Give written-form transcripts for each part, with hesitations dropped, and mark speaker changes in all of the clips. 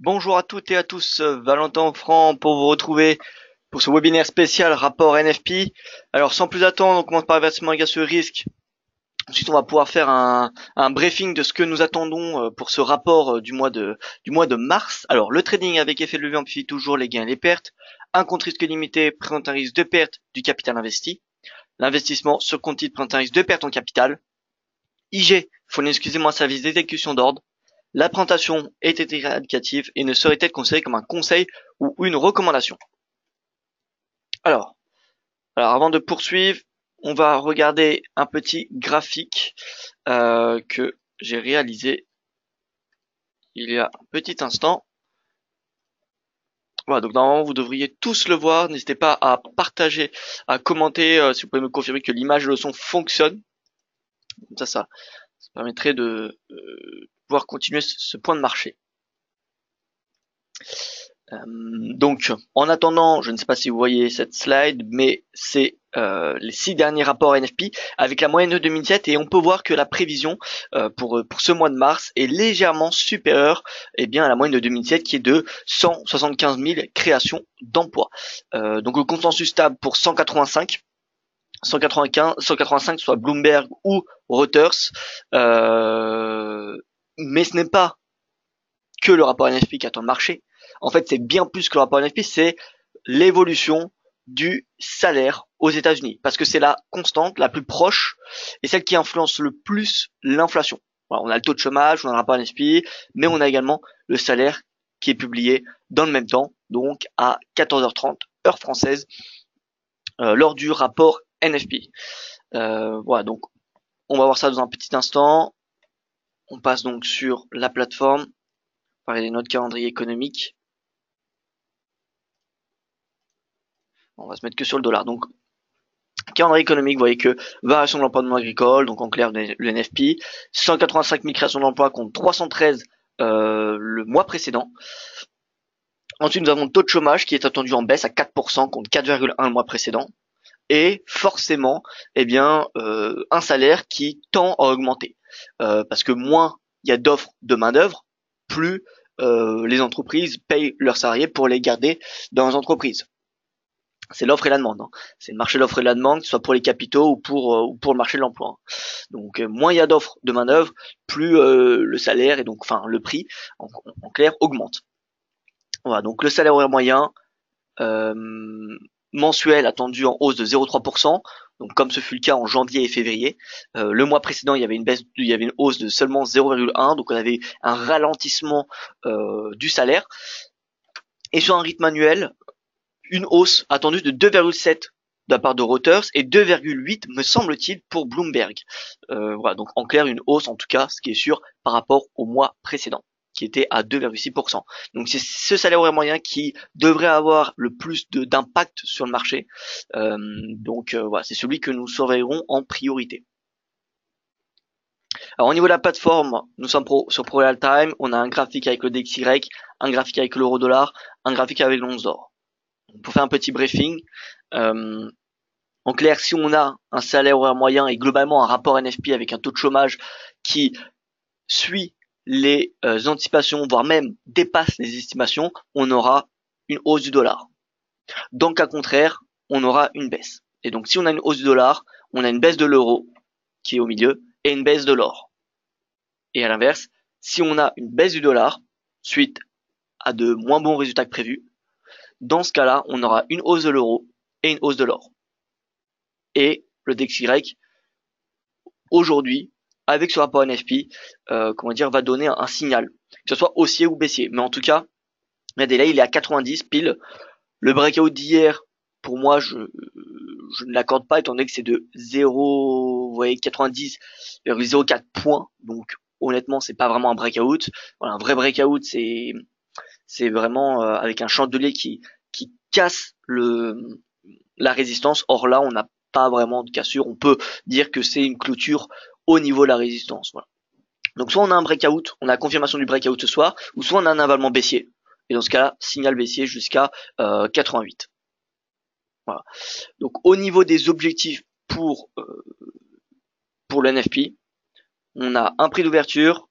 Speaker 1: Bonjour à toutes et à tous, Valentin Franc pour vous retrouver pour ce webinaire spécial rapport NFP. Alors sans plus attendre, on commence par le versement égale ce risque. Ensuite, on va pouvoir faire un briefing de ce que nous attendons pour ce rapport du mois de mars. Alors le trading avec effet de levier amplifie toujours les gains et les pertes. Un compte risque limité présente un risque de perte du capital investi. L'investissement sur compte titre présente un risque de perte en capital. IG fournit exclusivement un service d'exécution d'ordre. La présentation est indicative et ne saurait être considérée comme un conseil ou une recommandation. Alors avant de poursuivre, on va regarder un petit graphique que j'ai réalisé il y a un petit instant. Voilà, donc normalement vous devriez tous le voir. N'hésitez pas à partager, à commenter si vous pouvez me confirmer que l'image et le son fonctionnent. Comme ça permettrait de pouvoir continuer ce point de marché. Donc, en attendant, je ne sais pas si vous voyez cette slide, mais c'est les 6 derniers rapports NFP avec la moyenne de 2007 et on peut voir que la prévision pour ce mois de mars est légèrement supérieure à la moyenne de 2007 qui est de 175 000 créations d'emplois. Donc le consensus stable pour 185. 185 soit Bloomberg ou Reuters, mais ce n'est pas que le rapport NFP qui attend le marché. En fait, c'est bien plus que le rapport NFP, c'est l'évolution du salaire aux États-Unis, parce que c'est la constante, la plus proche, et celle qui influence le plus l'inflation. Voilà, on a le taux de chômage, on a le rapport NFP, mais on a également le salaire qui est publié dans le même temps, donc à 14h30 heure française, lors du rapport NFP. Voilà, donc on va voir ça dans un petit instant. On passe donc sur la plateforme, parler de notre calendrier économique. On va se mettre que sur le dollar. Donc, calendrier économique, vous voyez que variation de l'emploi non agricole, donc en clair le NFP, 185 000 créations d'emplois contre 313 le mois précédent. Ensuite, nous avons le taux de chômage qui est attendu en baisse à 4% contre 4,1 le mois précédent. Et forcément, un salaire qui tend à augmenter. Parce que moins il y a d'offres de main-d'œuvre, plus les entreprises payent leurs salariés pour les garder dans les entreprises. C'est l'offre et la demande. C'est le marché de l'offre et de la demande, que ce soit pour les capitaux ou pour le marché de l'emploi. Donc moins il y a d'offres de main d'œuvre, plus le salaire et donc le prix en clair augmente. Voilà, donc le salaire horaire moyen mensuel attendu en hausse de 0,3%. Donc comme ce fut le cas en janvier et février, le mois précédent il y avait une hausse de seulement 0,1, donc on avait un ralentissement du salaire. Et sur un rythme annuel, une hausse attendue de 2,7 de la part de Reuters et 2,8 me semble-t-il pour Bloomberg. Voilà, donc en clair une hausse en tout cas, ce qui est sûr par rapport au mois précédent qui était à 2,6%. Donc c'est ce salaire horaire moyen qui devrait avoir le plus d'impact sur le marché. Voilà, c'est celui que nous surveillerons en priorité. Alors au niveau de la plateforme, nous sommes sur Pro Real Time, on a un graphique avec le DXY, un graphique avec l'euro dollar, un graphique avec l'once d'or. Pour faire un petit briefing, en clair, si on a un salaire horaire moyen et globalement un rapport NFP avec un taux de chômage qui suit les anticipations, voire même dépasse les estimations, on aura une hausse du dollar. Dans le cas contraire, on aura une baisse. Et donc si on a une hausse du dollar, on a une baisse de l'euro qui est au milieu et une baisse de l'or. Et à l'inverse, si on a une baisse du dollar suite à de moins bons résultats que prévus, dans ce cas-là, on aura une hausse de l'euro et une hausse de l'or. Et le DXY, aujourd'hui, avec ce rapport NFP, va donner un signal, que ce soit haussier ou baissier. Mais en tout cas, regardez là, il est à 90 pile. Le breakout d'hier, pour moi, je ne l'accorde pas, étant donné que c'est de 0, vous voyez, 90,04 points. Donc, honnêtement, c'est pas vraiment un breakout. Voilà, un vrai breakout, c'est vraiment avec un chandelier qui casse la résistance. Or là, on n'a pas vraiment de cassure. On peut dire que c'est une clôture au niveau de la résistance. Voilà. Donc soit on a un breakout, on a confirmation du breakout ce soir, ou soit on a un avalement baissier. Et dans ce cas-là, signal baissier jusqu'à 88. Voilà. Donc au niveau des objectifs pour le NFP, on a un prix d'ouverture,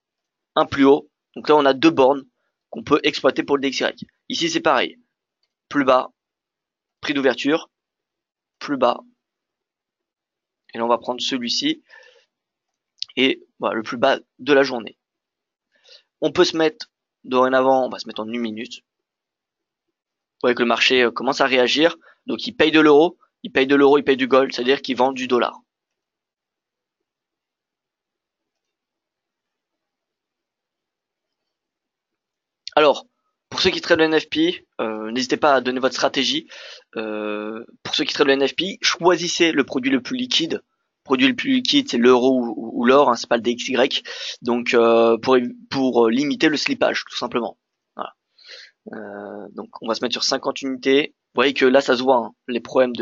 Speaker 1: un plus haut. Donc là on a deux bornes. qu'on peut exploiter pour le DXY. Ici, c'est pareil. Plus bas, prix d'ouverture, plus bas. Et là, on va prendre celui-ci. Et voilà, le plus bas de la journée. On peut se mettre, dorénavant, on va se mettre en 1 minute. Vous voyez que le marché commence à réagir. Donc, il paye de l'euro, il paye du gold, c'est-à-dire qu'il vend du dollar. Alors, pour ceux qui tradent le NFP, n'hésitez pas à donner votre stratégie. Pour ceux qui tradent le NFP, choisissez le produit le plus liquide. Le produit le plus liquide, c'est l'euro ou l'or, hein, c'est pas le DXY. Donc, pour limiter le slippage, tout simplement. Voilà. Donc, on va se mettre sur 50 unités. Vous voyez que là, ça se voit, hein, les problèmes.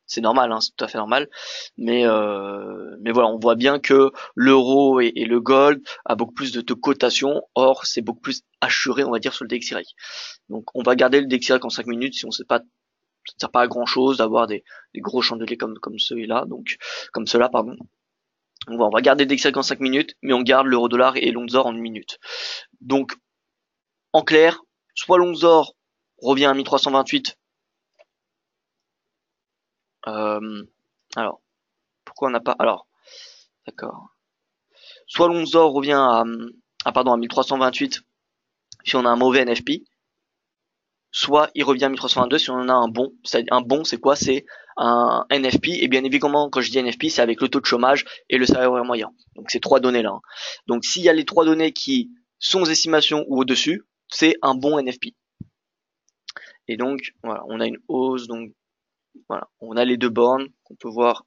Speaker 1: C'est normal, hein, c'est tout à fait normal. Mais voilà, on voit bien que l'euro et le gold a beaucoup plus de cotation. Or, c'est beaucoup plus assuré, on va dire, sur le DXY. Donc, on va garder le DXY en 5 minutes si on sait pas, ça ne sert pas à grand chose d'avoir des gros chandeliers comme ceux-là, donc, comme ceux-là, pardon. On va garder le DXY en 5 minutes, mais on garde l'euro dollar et l'onzor en 1 minute. Donc, en clair, soit l'onzor revient à 1328. Alors, pourquoi on n'a pas, alors, d'accord. Soit l'onzor revient à 1328 si on a un mauvais NFP, soit il revient à 1322 si on en a un bon. Un bon, c'est quoi? C'est un NFP, et bien évidemment, quand je dis NFP, c'est avec le taux de chômage et le salaire horaire moyen. Donc ces trois données-là. Hein. Donc s'il y a les trois données qui sont aux estimations ou au-dessus, c'est un bon NFP. Et donc, voilà, on a une hausse, donc voilà, on a les deux bornes qu'on peut voir.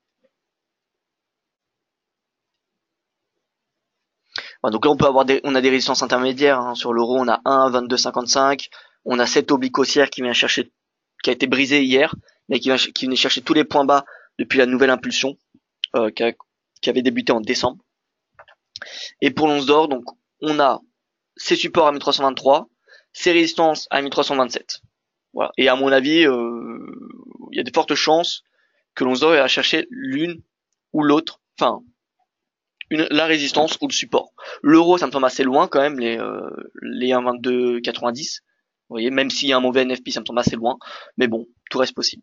Speaker 1: Voilà, donc là, on a des résistances intermédiaires. Hein. Sur l'euro, on a 1, 22,55. On a cette oblique haussière qui a été brisée hier, mais qui venait chercher tous les points bas depuis la nouvelle impulsion qui avait débuté en décembre. Et pour l'once d'or, donc on a ses supports à 1323, ses résistances à 1327. Voilà. Et à mon avis, il y a de fortes chances que l'once d'or ira chercher l'une ou l'autre, enfin la résistance ou le support. L'euro, ça me semble assez loin quand même, les 1,2290. Vous voyez, même s'il y a un mauvais NFP, ça me semble assez loin. Mais bon, tout reste possible.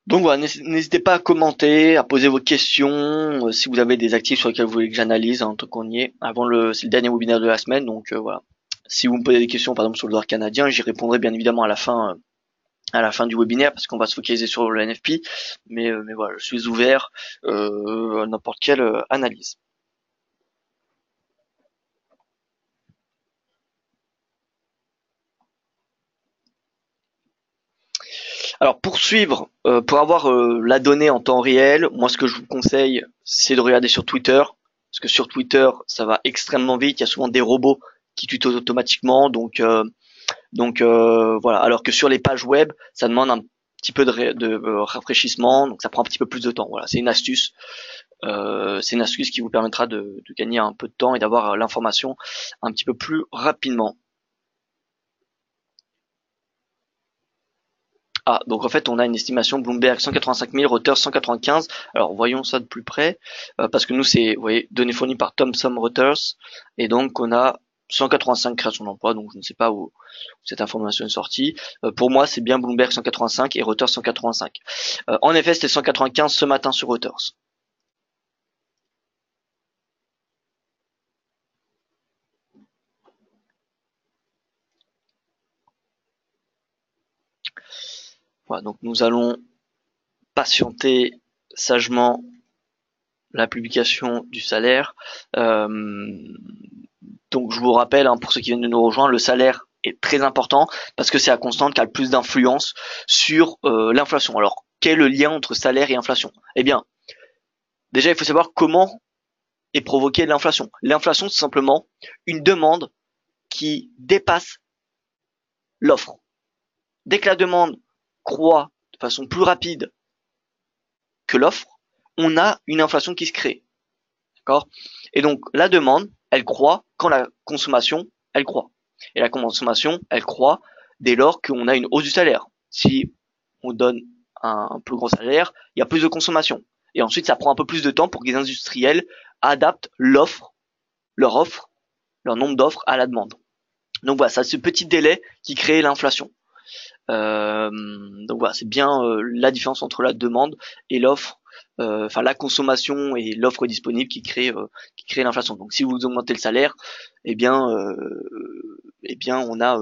Speaker 1: Donc voilà, n'hésitez pas à commenter, à poser vos questions, si vous avez des actifs sur lesquels vous voulez que j'analyse, hein, tant qu'on y est. C'est le dernier webinaire de la semaine, donc voilà. Si vous me posez des questions, par exemple sur le dollar canadien, j'y répondrai bien évidemment à la fin du webinaire, parce qu'on va se focaliser sur le NFP. Mais voilà, je suis ouvert à n'importe quelle analyse. Alors pour suivre, pour avoir la donnée en temps réel, moi ce que je vous conseille, c'est de regarder sur Twitter, parce que sur Twitter, ça va extrêmement vite. Il y a souvent des robots qui tuent automatiquement, donc voilà. Alors que sur les pages web, ça demande un petit peu de rafraîchissement, donc ça prend un petit peu plus de temps. Voilà, c'est une astuce. C'est une astuce qui vous permettra de gagner un peu de temps et d'avoir l'information un petit peu plus rapidement. Ah, donc en fait, on a une estimation Bloomberg 185 000, Reuters 195. Alors, voyons ça de plus près, parce que nous, c'est, vous voyez, données fournies par Thomson Reuters, et donc on a 185 créations d'emplois, donc je ne sais pas où cette information est sortie. Pour moi, c'est bien Bloomberg 185 et Reuters 185. En effet, c'était 195 ce matin sur Reuters. Voilà, donc nous allons patienter sagement la publication du salaire. Donc je vous rappelle, hein, pour ceux qui viennent de nous rejoindre, le salaire est très important parce que c'est la constante qui a le plus d'influence sur l'inflation. Alors quel est le lien entre salaire et inflation? Eh bien, déjà il faut savoir comment est provoquée l'inflation. L'inflation, c'est simplement une demande qui dépasse l'offre. Dès que la demande croît de façon plus rapide que l'offre, on a une inflation qui se crée. D'accord? Et donc la demande, elle croît quand la consommation, elle croît. Et la consommation, elle croît dès lors qu'on a une hausse du salaire. Si on donne un plus gros salaire, il y a plus de consommation. Et ensuite, ça prend un peu plus de temps pour que les industriels adaptent leur offre, leur nombre d'offres à la demande. Donc voilà, c'est ce petit délai qui crée l'inflation. Donc voilà, c'est bien la différence entre la demande et l'offre, enfin la consommation et l'offre disponible qui crée l'inflation. Donc si vous augmentez le salaire, eh bien on a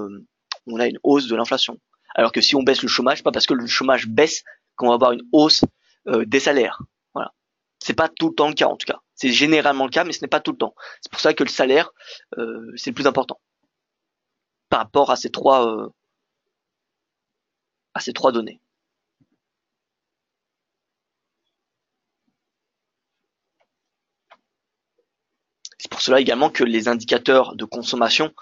Speaker 1: une hausse de l'inflation. Alors que si on baisse le chômage, pas parce que le chômage baisse qu'on va avoir une hausse des salaires. Voilà. C'est pas tout le temps le cas en tout cas. C'est généralement le cas, mais ce n'est pas tout le temps. C'est pour ça que le salaire, c'est le plus important par rapport à ces trois données. C'est pour cela également que les indicateurs de consommation,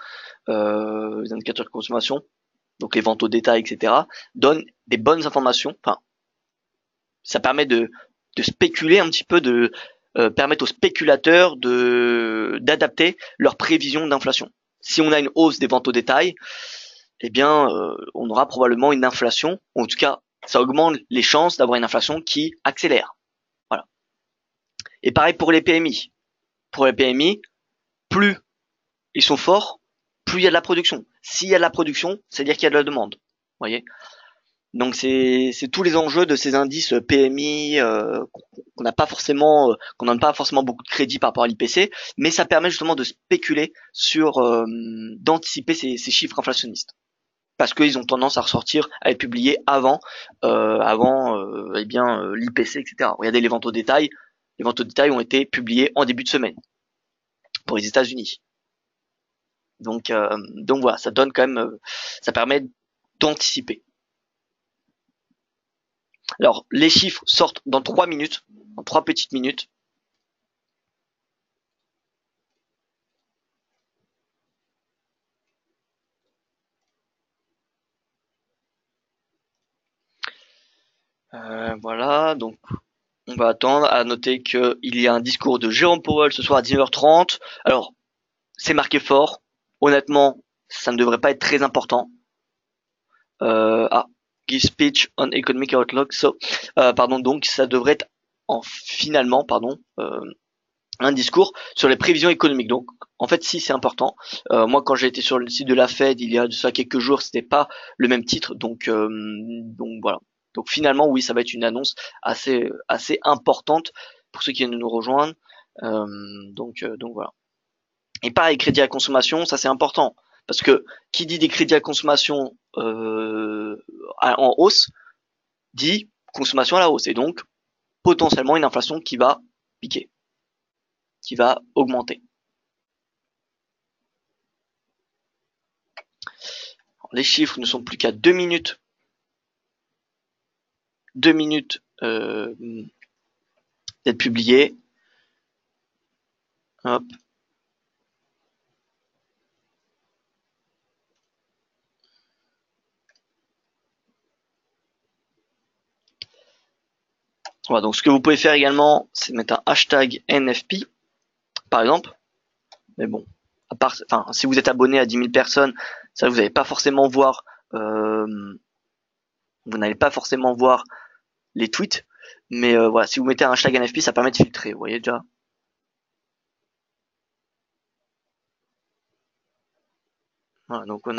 Speaker 1: donc les ventes au détail, etc., donnent des bonnes informations. Enfin, ça permet de spéculer un petit peu, de permettre aux spéculateurs d'adapter leurs prévisions d'inflation. Si on a une hausse des ventes au détail, eh bien, on aura probablement une inflation. En tout cas, ça augmente les chances d'avoir une inflation qui accélère. Voilà. Et pareil pour les PMI. Pour les PMI, plus ils sont forts, plus il y a de la production. S'il y a de la production, c'est-à-dire qu'il y a de la demande. Vous voyez. Donc c'est tous les enjeux de ces indices PMI qu'on n'a pas forcément, qu'on donne pas forcément beaucoup de crédit par rapport à l'IPC, mais ça permet justement de spéculer sur, d'anticiper ces chiffres inflationnistes, parce qu'ils ont tendance à ressortir, à être publiés avant l'IPC, etc. Regardez les ventes au détail. Les ventes au détail ont été publiées en début de semaine pour les États-Unis. Donc voilà, ça donne quand même, ça permet d'anticiper. Alors, les chiffres sortent dans 3 minutes, dans 3 petites minutes. Voilà, donc on va attendre. À noter qu'il y a un discours de Jérôme Powell ce soir à 19h30. Alors, c'est marqué fort. Honnêtement, ça ne devrait pas être très important. Give speech on economic outlook. Donc ça devrait être finalement, un discours sur les prévisions économiques. Donc, en fait, si c'est important. Moi, quand j'ai été sur le site de la Fed il y a de ça quelques jours, c'était pas le même titre. Donc voilà. Donc finalement, oui, ça va être une annonce assez importante pour ceux qui viennent de nous rejoindre. Donc voilà. Et pareil, crédit à consommation, ça c'est important. Parce que qui dit des crédits à consommation en hausse, dit consommation à la hausse. Et donc, potentiellement une inflation qui va piquer, qui va augmenter. Les chiffres ne sont plus qu'à 2 minutes. 2 minutes d'être publiés. Hop. Voilà, donc ce que vous pouvez faire également, c'est mettre un hashtag NFP, par exemple. Mais bon, si vous êtes abonné à 10 000 personnes, ça vous n'allez pas forcément voir, les tweets. Mais voilà, si vous mettez un hashtag NFP, ça permet de filtrer, vous voyez déjà. Voilà, donc on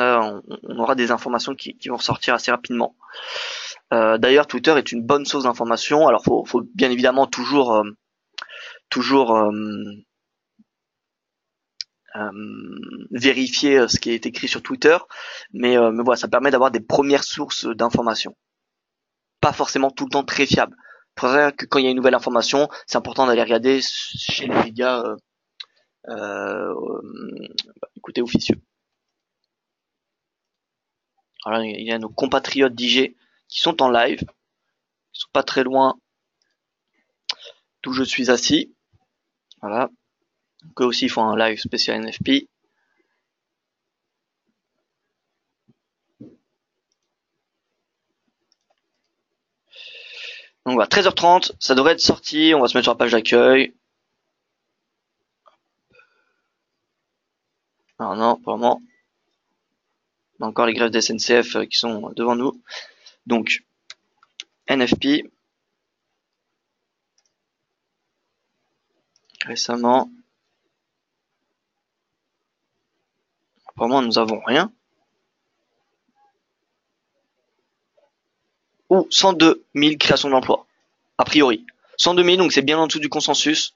Speaker 1: aura des informations qui vont ressortir assez rapidement. D'ailleurs, Twitter est une bonne source d'information. Alors, faut bien évidemment toujours vérifier ce qui est écrit sur Twitter, mais voilà, ça permet d'avoir des premières sources d'informations, pas forcément tout le temps très fiables. C'est pour ça que quand il y a une nouvelle information, c'est important d'aller regarder chez les médias écoutez, officieux. Alors, il y a nos compatriotes d'IG qui sont en live, ils sont pas très loin d'où je suis assis. Voilà. Donc eux aussi ils font un live spécial NFP. Donc voilà, 13h30, ça devrait être sorti, on va se mettre sur la page d'accueil. Alors non, pour le moment. On a encore les grèves des SNCF qui sont devant nous. Donc, NFP. Récemment. Apparemment, nous avons rien. Ou 102 000 créations d'emplois. A priori. 102 000, donc c'est bien en dessous du consensus.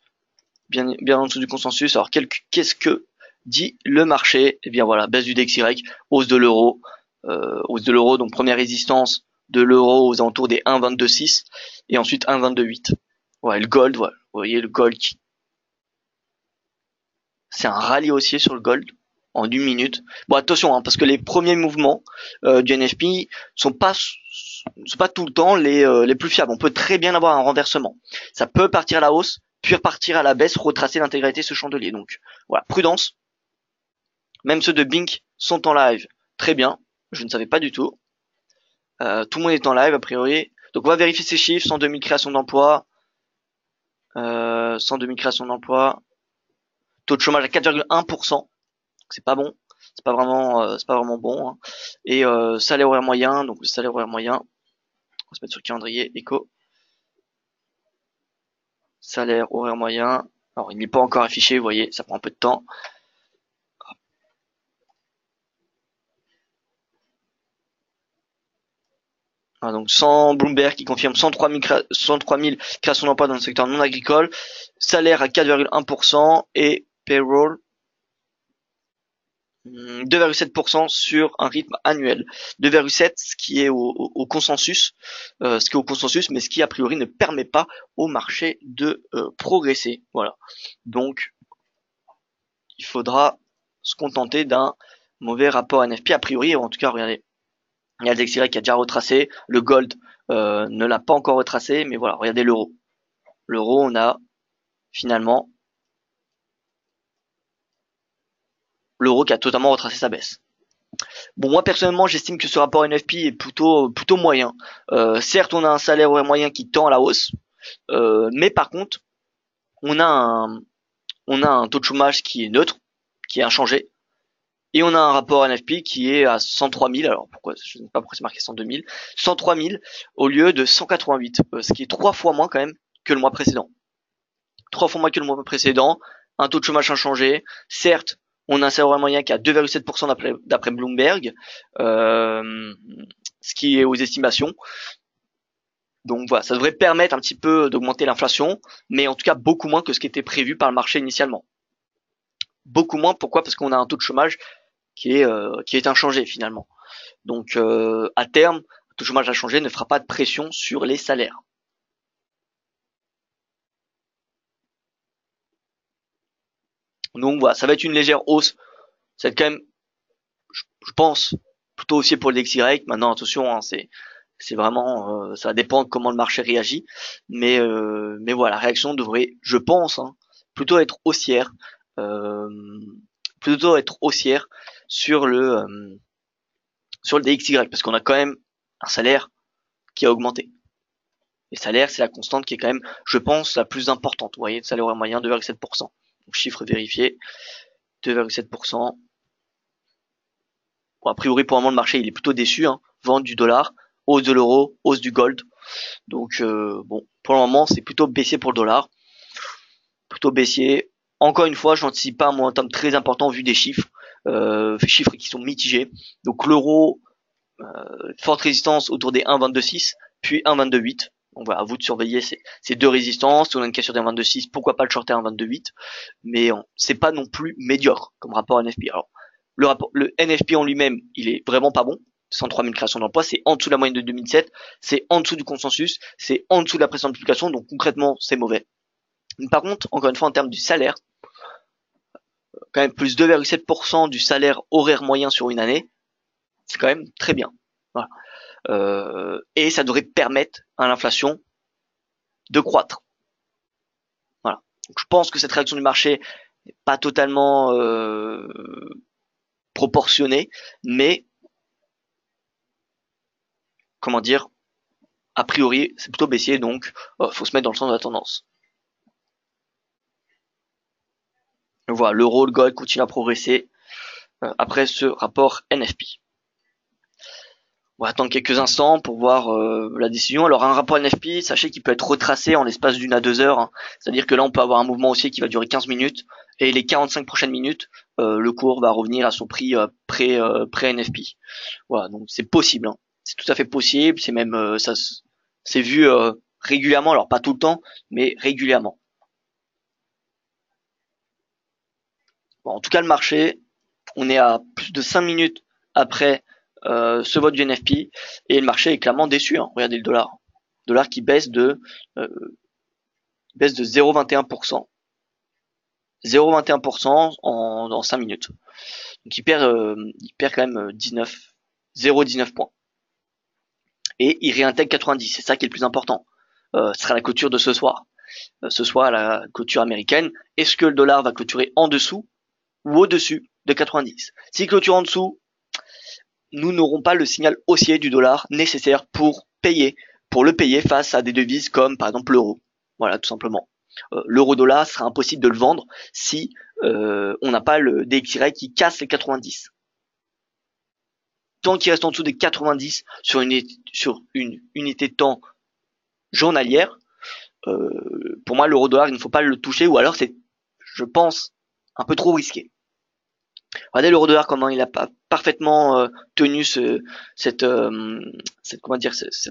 Speaker 1: Bien en dessous du consensus. Alors, qu'est-ce que dit le marché? Eh bien voilà, baisse du DXY, hausse de l'euro. Hausse de l'euro, donc première résistance de l'euro aux alentours des 1,22,6 et ensuite 1,22,8. Ouais, le gold, voilà. Vous voyez le gold c'est un rallye haussier sur le gold en 1 minute. Bon, attention, hein, parce que les premiers mouvements du NFP sont pas tout le temps les plus fiables. On peut très bien avoir un renversement. Ça peut partir à la hausse, puis repartir à la baisse, retracer l'intégralité de ce chandelier. Donc voilà, prudence. Même ceux de Bink sont en live. Très bien. Je ne savais pas du tout. Tout le monde est en live a priori. Donc on va vérifier ces chiffres. 102 000 créations d'emplois. 102 000 créations d'emplois. Taux de chômage à 4,1%. C'est pas bon. C'est pas vraiment bon. Hein. Et salaire horaire moyen. Donc le salaire horaire moyen. On va se mettre sur le calendrier. Éco. Salaire horaire moyen. Alors il n'est pas encore affiché. Vous voyez, ça prend un peu de temps. Ah, donc sans Bloomberg qui confirme 103 000 créations d'emplois dans le secteur non agricole, salaire à 4,1% et payroll 2,7% sur un rythme annuel. 2,7, ce qui est au consensus, mais ce qui a priori ne permet pas au marché de progresser. Voilà. Donc il faudra se contenter d'un mauvais rapport NFP a priori, ou en tout cas regardez. Il y a le DXY qui a déjà retracé, le gold ne l'a pas encore retracé, mais voilà, regardez l'euro. L'euro, on a finalement l'euro qui a totalement retracé sa baisse. Bon, moi personnellement, j'estime que ce rapport NFP est plutôt moyen. Certes, on a un salaire horaire moyen qui tend à la hausse, mais par contre, on a un taux de chômage qui est neutre, qui est inchangé, et on a un rapport NFP qui est à 103 000. Alors pourquoi, je ne sais pas pourquoi c'est marqué 102 000, 103 000 au lieu de 188, ce qui est 3 fois moins quand même que le mois précédent. 3 fois moins que le mois précédent, un taux de chômage inchangé. Certes, on a un salaire moyen qui est à 2,7% d'après Bloomberg, ce qui est aux estimations. Donc voilà, ça devrait permettre un petit peu d'augmenter l'inflation, mais en tout cas beaucoup moins que ce qui était prévu par le marché initialement. Beaucoup moins, pourquoi? Parce qu'on a un taux de chômage qui est inchangé finalement. Donc à terme, le taux de chômage inchangé ne fera pas de pression sur les salaires. Donc voilà, ça va être une légère hausse. Ça va être quand même, je pense, plutôt haussier pour le DXY. Maintenant, attention, hein, c'est vraiment, ça dépend de comment le marché réagit. Mais voilà, la réaction devrait, je pense, hein, plutôt être haussière, euh, sur le DXY, parce qu'on a quand même un salaire qui a augmenté. Les salaires, c'est la constante qui est quand même, je pense, la plus importante. Vous voyez, le salaire moyen 2,7%. Donc chiffre vérifié, 2,7%. Bon, a priori, pour le moment, le marché, il est plutôt déçu. Hein. Vente du dollar, hausse de l'euro, hausse du gold. Donc, bon, pour le moment, c'est plutôt baissier pour le dollar. Plutôt baissier. Encore une fois, je n'anticipe pas un momentum très important vu des chiffres. Chiffres qui sont mitigés. Donc, l'euro, forte résistance autour des 1,22,6, puis 1,22,8. Donc voilà, à vous de surveiller ces deux résistances. Si on a une cassure des 1,22,6, pourquoi pas le shorter 1,22,8. Mais c'est pas non plus médiocre comme rapport NFP. Alors, le NFP en lui-même, il est vraiment pas bon. 103 000 créations d'emplois, c'est en dessous de la moyenne de 2007, c'est en dessous du consensus, c'est en dessous de la précédente publication, donc concrètement, c'est mauvais. Mais par contre, encore une fois, en termes du salaire, quand même plus 2,7% du salaire horaire moyen sur une année, c'est quand même très bien. Voilà. Et ça devrait permettre à l'inflation de croître. Voilà. Donc je pense que cette réaction du marché n'est pas totalement proportionnée, mais comment dire, a priori, c'est plutôt baissier, donc faut se mettre dans le sens de la tendance. Voilà, l'euro, le gold continue à progresser après ce rapport NFP. On va attendre quelques instants pour voir la décision. Alors un rapport NFP, sachez qu'il peut être retracé en l'espace d'1 à 2 heures, hein. C'est-à-dire que là on peut avoir un mouvement haussier qui va durer 15 minutes et les 45 prochaines minutes, le cours va revenir à son prix pré NFP. Voilà, donc c'est possible, hein. C'est tout à fait possible, c'est même c'est vu régulièrement, alors pas tout le temps, mais régulièrement. Bon, en tout cas le marché, on est à plus de 5 minutes après ce vote du NFP et le marché est clairement déçu, hein. Regardez le dollar. Le dollar qui euh, baisse de 0,21%. 0,21% en 5 minutes. Donc il perd quand même 0,19 points. Et il réintègre 90, c'est ça qui est le plus important. Ce sera la clôture de ce soir. Ce soir, la clôture américaine. Est-ce que le dollar va clôturer en dessous ou au-dessus de 90? S'il clôture en dessous, nous n'aurons pas le signal haussier du dollar nécessaire pour le payer face à des devises comme par exemple l'euro. Voilà, tout simplement. L'euro-dollar sera impossible de le vendre si on n'a pas le DXY qui casse les 90. Tant qu'il reste en dessous des 90 sur une unité de temps journalière, pour moi l'euro-dollar il ne faut pas le toucher, ou alors c'est, je pense, un peu trop risqué. Regardez l'euro-dollar comment il a parfaitement tenu cette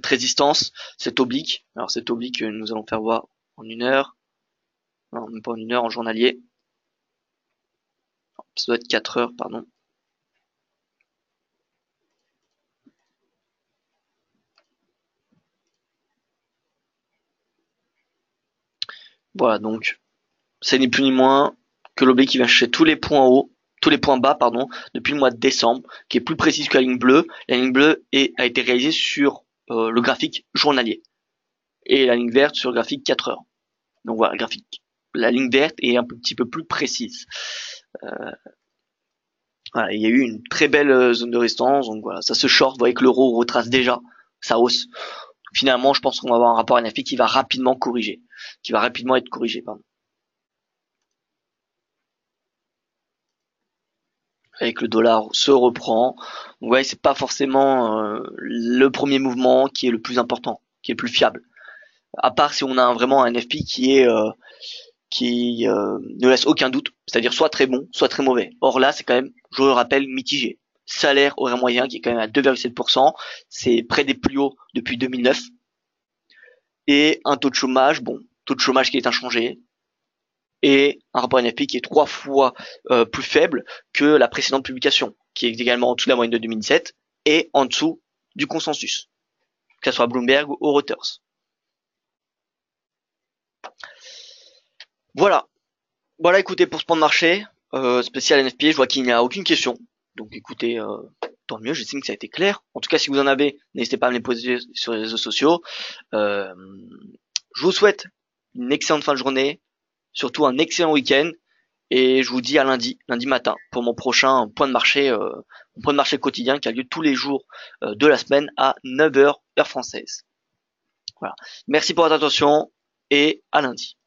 Speaker 1: résistance, cette oblique. Alors cette oblique nous allons faire voir en 1 heure. Non, même pas en 1 heure, en journalier. Ça doit être 4 heures, pardon. Voilà, donc, c'est ni plus ni moins que l'oblique qui vient chercher tous les points bas, pardon, depuis le mois de décembre, qui est plus précise que la ligne bleue. La ligne bleue a été réalisée sur le graphique journalier. Et la ligne verte sur le graphique 4 heures. Donc voilà, la ligne verte est un petit peu plus précise. Voilà, il y a eu une très belle zone de résistance, donc voilà, ça se short. Vous voyez que l'euro retrace déjà sa hausse. Finalement, je pense qu'on va avoir un rapport NFP qui va rapidement être corrigé, pardon. Avec le dollar se reprend. Donc ouais, c'est pas forcément le premier mouvement qui est le plus important, qui est le plus fiable. À part si on a vraiment un NFP qui ne laisse aucun doute, c'est-à-dire soit très bon, soit très mauvais. Or là, c'est quand même, je le rappelle, mitigé. Salaire horaire moyen qui est quand même à 2,7%, c'est près des plus hauts depuis 2009. Et un taux de chômage, taux de chômage qui est inchangé, et un rapport NFP qui est 3 fois plus faible que la précédente publication, qui est également en dessous de la moyenne de 2007 et en dessous du consensus, que ce soit Bloomberg ou Reuters. Voilà, écoutez, pour ce point de marché spécial NFP, je vois qu'il n'y a aucune question. Donc écoutez, tant mieux, j'estime que ça a été clair. En tout cas, si vous en avez, n'hésitez pas à me les poser sur les réseaux sociaux. Je vous souhaite une excellente fin de journée, surtout un excellent week-end, et je vous dis à lundi matin, pour mon prochain point de marché quotidien qui a lieu tous les jours de la semaine à 9 heures heure française. Voilà. Merci pour votre attention et à lundi.